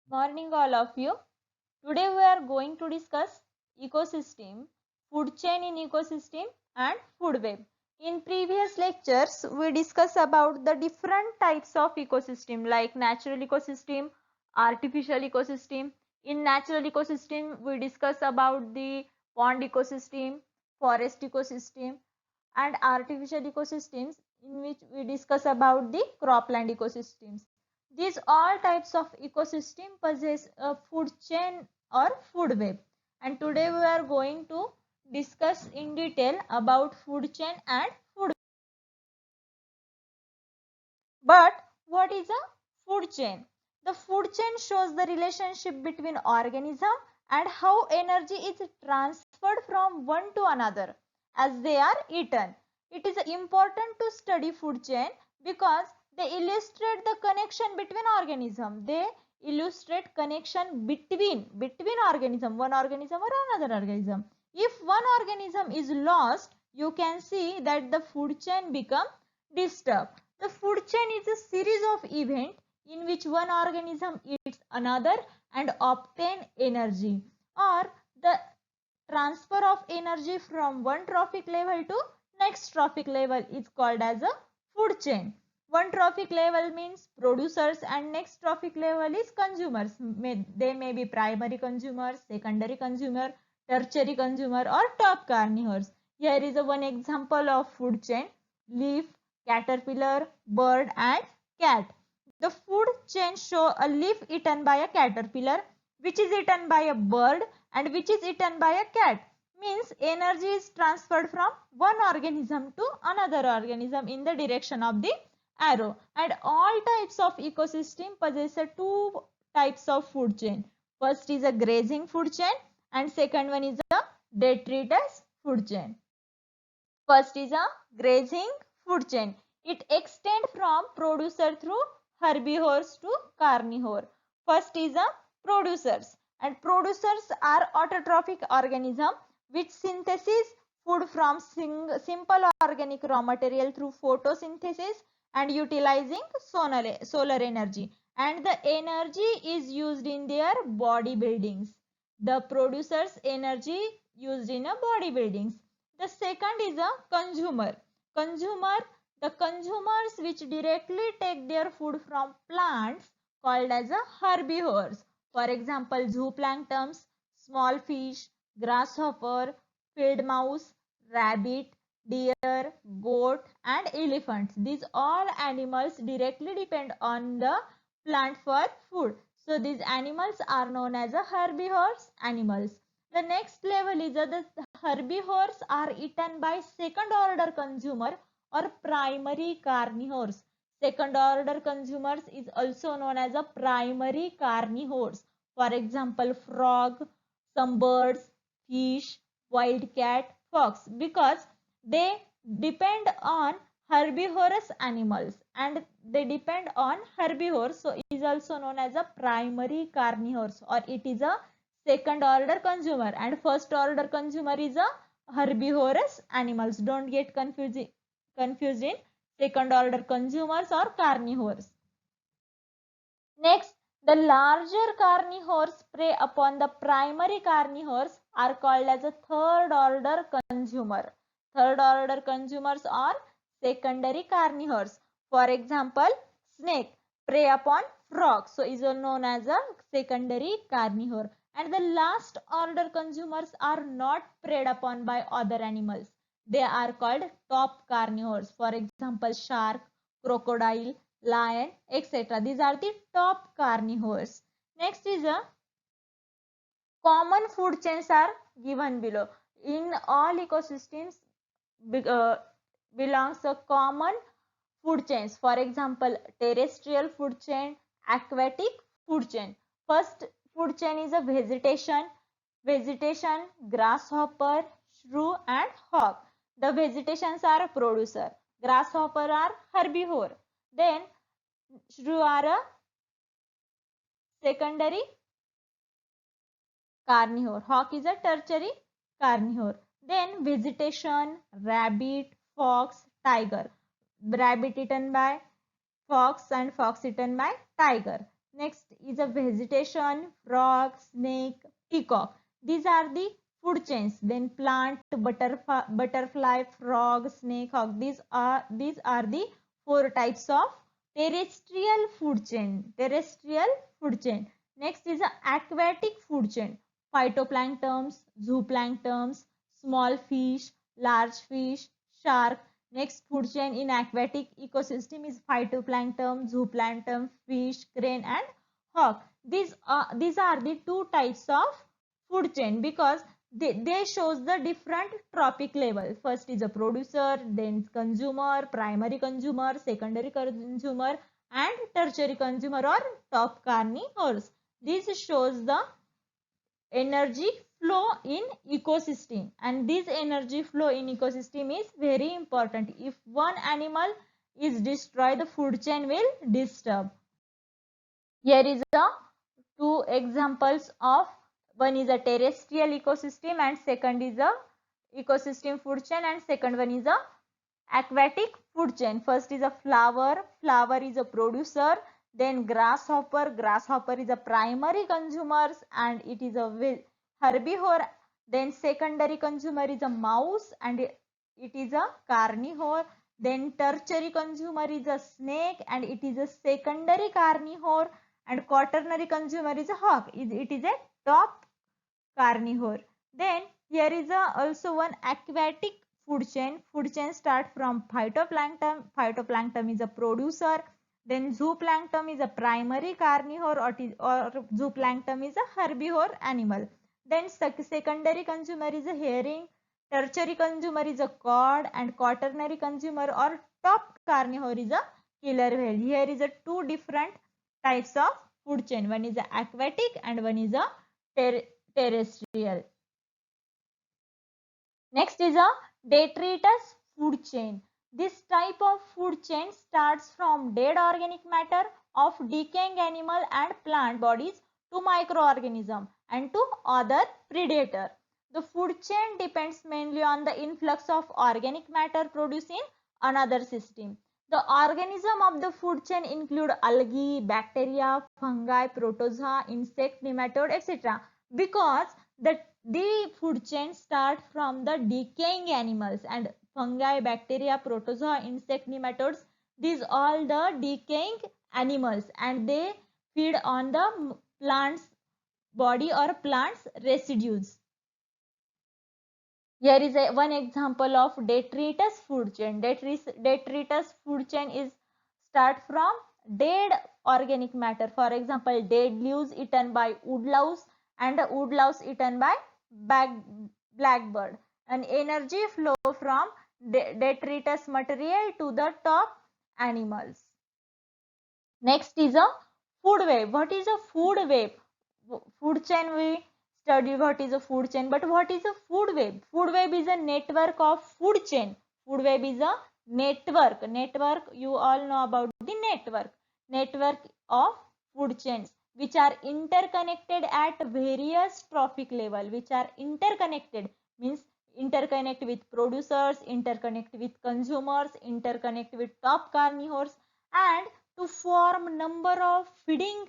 Morning all of you. Today we are going to discuss ecosystem, food chain in ecosystem and food web. In previous lectures we discussed about the different types of ecosystem like natural ecosystem, artificial ecosystem. In natural ecosystem we discuss about the pond ecosystem, forest ecosystem and artificial ecosystems in which we discuss about the cropland ecosystems. These all types of ecosystem possess a food chain or food web. And today we are going to discuss in detail about food chain and food. But what is a food chain? The food chain shows the relationship between organism and how energy is transferred from one to another as they are eaten. It is important to study food chain because they illustrate the connection between organism. They illustrate connection between organism, one organism or another organism. If one organism is lost, you can see that the food chain become disturbed. The food chain is a series of events in which one organism eats another and obtain energy, or the transfer of energy from one trophic level to next trophic level is called as a food chain. One trophic level means producers and next trophic level is consumers. They may be primary consumers, secondary consumer, tertiary consumer or top carnivores. Here is one example of food chain: leaf, caterpillar, bird and cat. The food chain show a leaf eaten by a caterpillar, which is eaten by a bird and which is eaten by a cat. Means energy is transferred from one organism to another organism in the direction of the arrow. And all types of ecosystem possess two types of food chain. First is a grazing food chain and second one is a detritus food chain. First is a grazing food chain. It extends from producer through herbivores to carnivore. First is a producers, and producers are autotrophic organism which synthesize food from simple organic raw material through photosynthesis and utilizing solar energy, and the energy is used in their body buildings. The producers energy used in a body buildings. The second is a consumer. The consumers which directly take their food from plants called as a herbivores. For example, zooplanktons, small fish, grasshopper, field mouse, rabbit, deer, goat and elephants. These all animals directly depend on the plant for food. So these animals are known as a herbivores animals. The next level is the herbivores are eaten by second order consumer or primary carnivores. Second order consumers is also known as a primary carnivores. For example, frog, some birds, fish, wild cat, fox, because they depend on herbivorous animals and they depend on herbivores, so it is also known as a primary carnivores, or it is a second order consumer, and first order consumer is a herbivorous animals. Don't get confused in second order consumers or carnivores. Next, the larger carnivores prey upon the primary carnivores are called as a third order consumer. Third order consumers are secondary carnivores. For example, snake prey upon frogs, so is known as a secondary carnivore. And the last order consumers are not preyed upon by other animals. They are called top carnivores. For example, shark, crocodile, lion, etc. These are the top carnivores. Next is a common food chains are given below. In all ecosystems belongs a common food chains. For example, terrestrial food chain, aquatic food chain. First food chain is a vegetation, grasshopper, shrew and hawk. The vegetations are a producer, grasshopper are herbivore, then shrew are a secondary carnivore, hawk is a tertiary carnivore. Then vegetation, rabbit, fox, tiger. Rabbit eaten by fox and fox eaten by tiger. Next is a vegetation, frog, snake, peacock. These are the food chains. Then plant, butterfly, frog, snake, hawk. These are the four types of terrestrial food chain. Terrestrial food chain. Next is a aquatic food chain. Phytoplanktons, zooplanktons, small fish, large fish, shark. Next food chain in aquatic ecosystem is phytoplankton, zooplankton, fish, crane and hawk. These are the two types of food chain because they shows the different trophic level. First is a producer, then consumer, primary consumer, secondary consumer and tertiary consumer or top carnivores. This shows the energy flow in ecosystem, and this energy flow in ecosystem is very important. If one animal is destroyed, the food chain will disturb. Here is the two examples of, one is a terrestrial ecosystem and second is a ecosystem food chain, and second one is a aquatic food chain. First is a flower. Flower is a producer. Then grasshopper. Grasshopper is a primary consumer and it is a herbivore. Then secondary consumer is a mouse and it is a carnivore. Then tertiary consumer is a snake and it is a secondary carnivore. And quaternary consumer is a hawk. It is a top carnivore. Then here is also one aquatic food chain. Food chain start from phytoplankton. Phytoplankton is a producer. Then zooplankton is a primary carnivore or zooplankton is a herbivore animal. Then secondary consumer is a herring. Tertiary consumer is a cod and quaternary consumer or top carnivore is a killer whale. Here is a two different types of food chain. One is a aquatic and one is a terrestrial. Next is a detritus food chain. This type of food chain starts from dead organic matter of decaying animal and plant bodies to microorganism and to other predator. The food chain depends mainly on the influx of organic matter produced in another system. The organism of the food chain include algae, bacteria, fungi, protozoa, insect, nematode, etc. Because the food chain start from the decaying animals, and fungi, bacteria, protozoa, insect, nematodes, these all the decaying animals and they feed on the plant's body or plant's residues. Here is one example of detritus food chain. Detritus food chain is start from dead organic matter. For example, dead leaves eaten by woodlouse and woodlouse eaten by blackbird. And energy flow from detritus material to the top animals. Next is a food web. What is a food web? Food chain we study what is a food chain, but what is a food web? Food web is a network of food chain. Food web is a network. You all know about the network of food chains which are interconnected at various trophic level. Which are interconnected means interconnect with producers, interconnect with consumers, interconnect with top carnivores, and to form number of feeding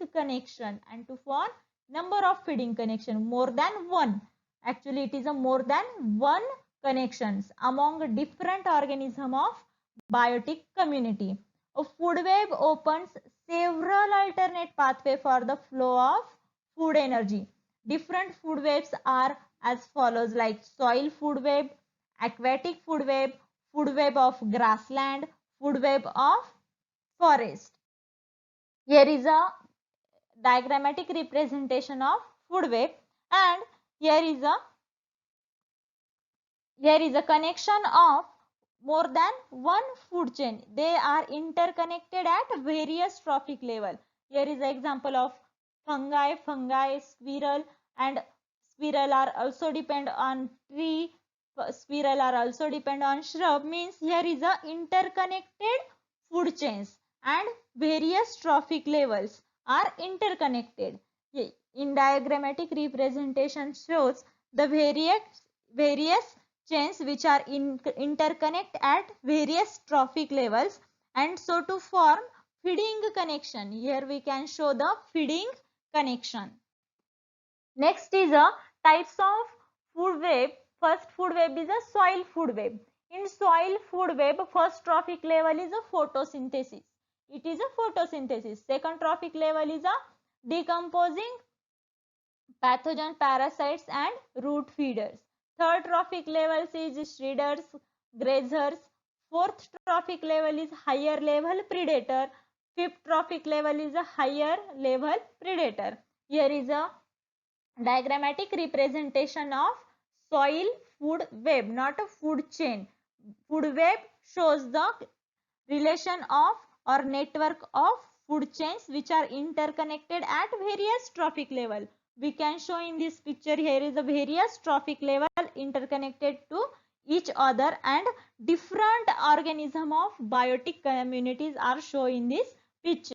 connection more than one. Actually it is a more than one connections among different organism of biotic community. A food web opens several alternate pathway for the flow of food energy. Different food webs are as follows, like soil food web, aquatic food web of grassland, food web of forest. Here is a diagrammatic representation of food web, and here is a connection of more than one food chain. They are interconnected at various trophic level. Here is an example of fungi, squirrel, and squirrel are also depend on tree, squirrel are also depend on shrub. Means here is a interconnected food chains and various trophic levels are interconnected. In diagrammatic representation shows the various chains which are interconnect at various trophic levels, and so to form feeding connection. Here we can show the feeding connection. Next is a types of food web. First food web is a soil food web. In soil food web, first trophic level is a photosynthesis. It is a photosynthesis. Second trophic level is a decomposing pathogen parasites and root feeders. Third trophic levels is shredders, grazers. Fourth trophic level is higher level predator. Fifth trophic level is a higher level predator. Here is a diagrammatic representation of soil food web, not a food chain. Food web shows the relation of or network of food chains which are interconnected at various trophic level. We can show in this picture, here is a various trophic level interconnected to each other, and different organism of biotic communities are shown in this picture.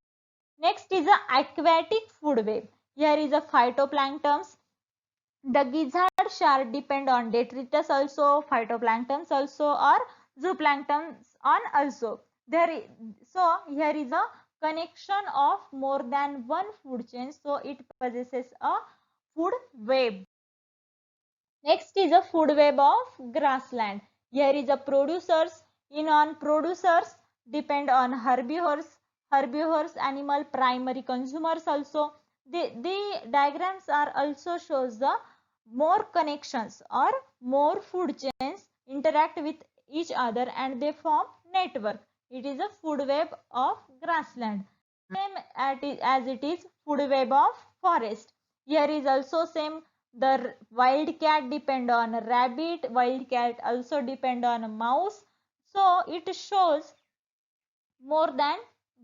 Next is a aquatic food web. Here is a phytoplanktons. The gizzard shark depend on detritus also, phytoplanktons also, or zooplanktons on also. So here is a connection of more than one food chain, so it possesses a food web. Next is a food web of grassland. Here is a producers. In on producers depend on herbivores. Herbivores animal primary consumers also. The diagrams are also shows the more connections or more food chains interact with each other and they form network. It is a food web of grassland. Same as it is food web of forest. Here is also same. The wild cat depend on a rabbit, wild cat also depend on a mouse. So it shows more than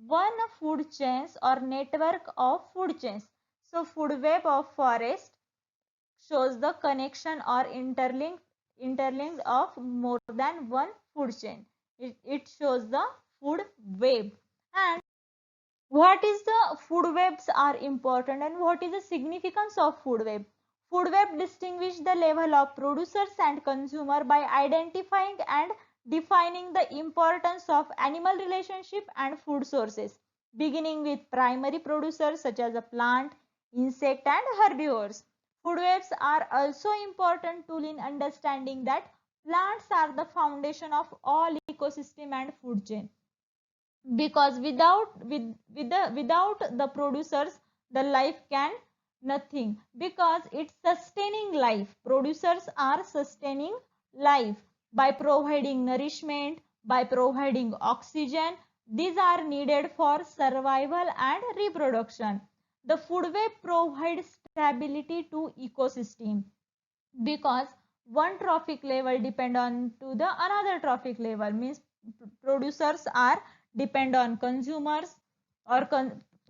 one food chains or network of food chains. So food web of forest shows the connection or interlinked of more than one food chain. It shows the food web. And what is the food webs are important and what is the significance of food web? Food web distinguish the level of producers and consumer by identifying and defining the importance of animal relationship and food sources, beginning with primary producers such as a plant, insect and herbivores. Food webs are also important tool in understanding that plants are the foundation of all ecosystem and food chain, because without the producers the life can nothing, because it's sustaining life. Producers are sustaining life by providing nourishment, by providing oxygen. These are needed for survival and reproduction. The food web provides stability to ecosystem, because one trophic level depend on to the another trophic level, means producers are depend on consumers, or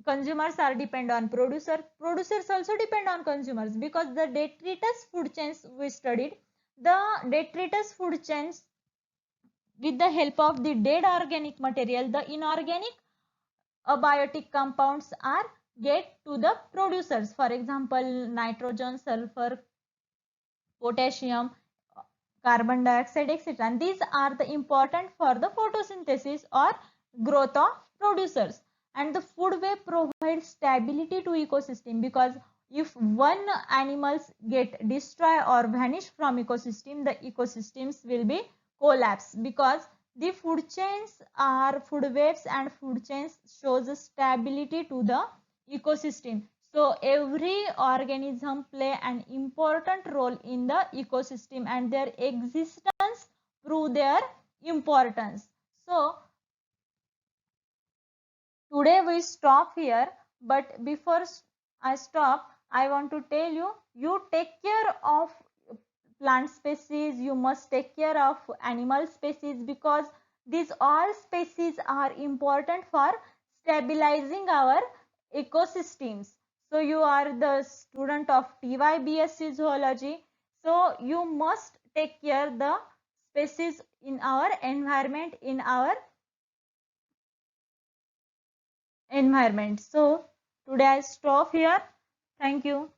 consumers are depend on producers also depend on consumers, because the detritus food chains we studied, the detritus food chains, with the help of the dead organic material, the inorganic abiotic compounds are get to the producers, for example nitrogen, sulfur, potassium, carbon dioxide, etc. And these are the important for the photosynthesis or growth of producers. And the food web provides stability to ecosystem, because if one animals get destroyed or vanish from ecosystem, the ecosystems will be collapse, because the food chains are food webs and food chains shows stability to the ecosystem. So every organism play an important role in the ecosystem and their existence prove their importance. So today we stop here, but before I stop, I want to tell you, you take care of plant species, you must take care of animal species, because these all species are important for stabilizing our ecosystems. So you are the student of TYBSc zoology, so you must take care the species in our environment, in our environment. So today I stop here. Thank you.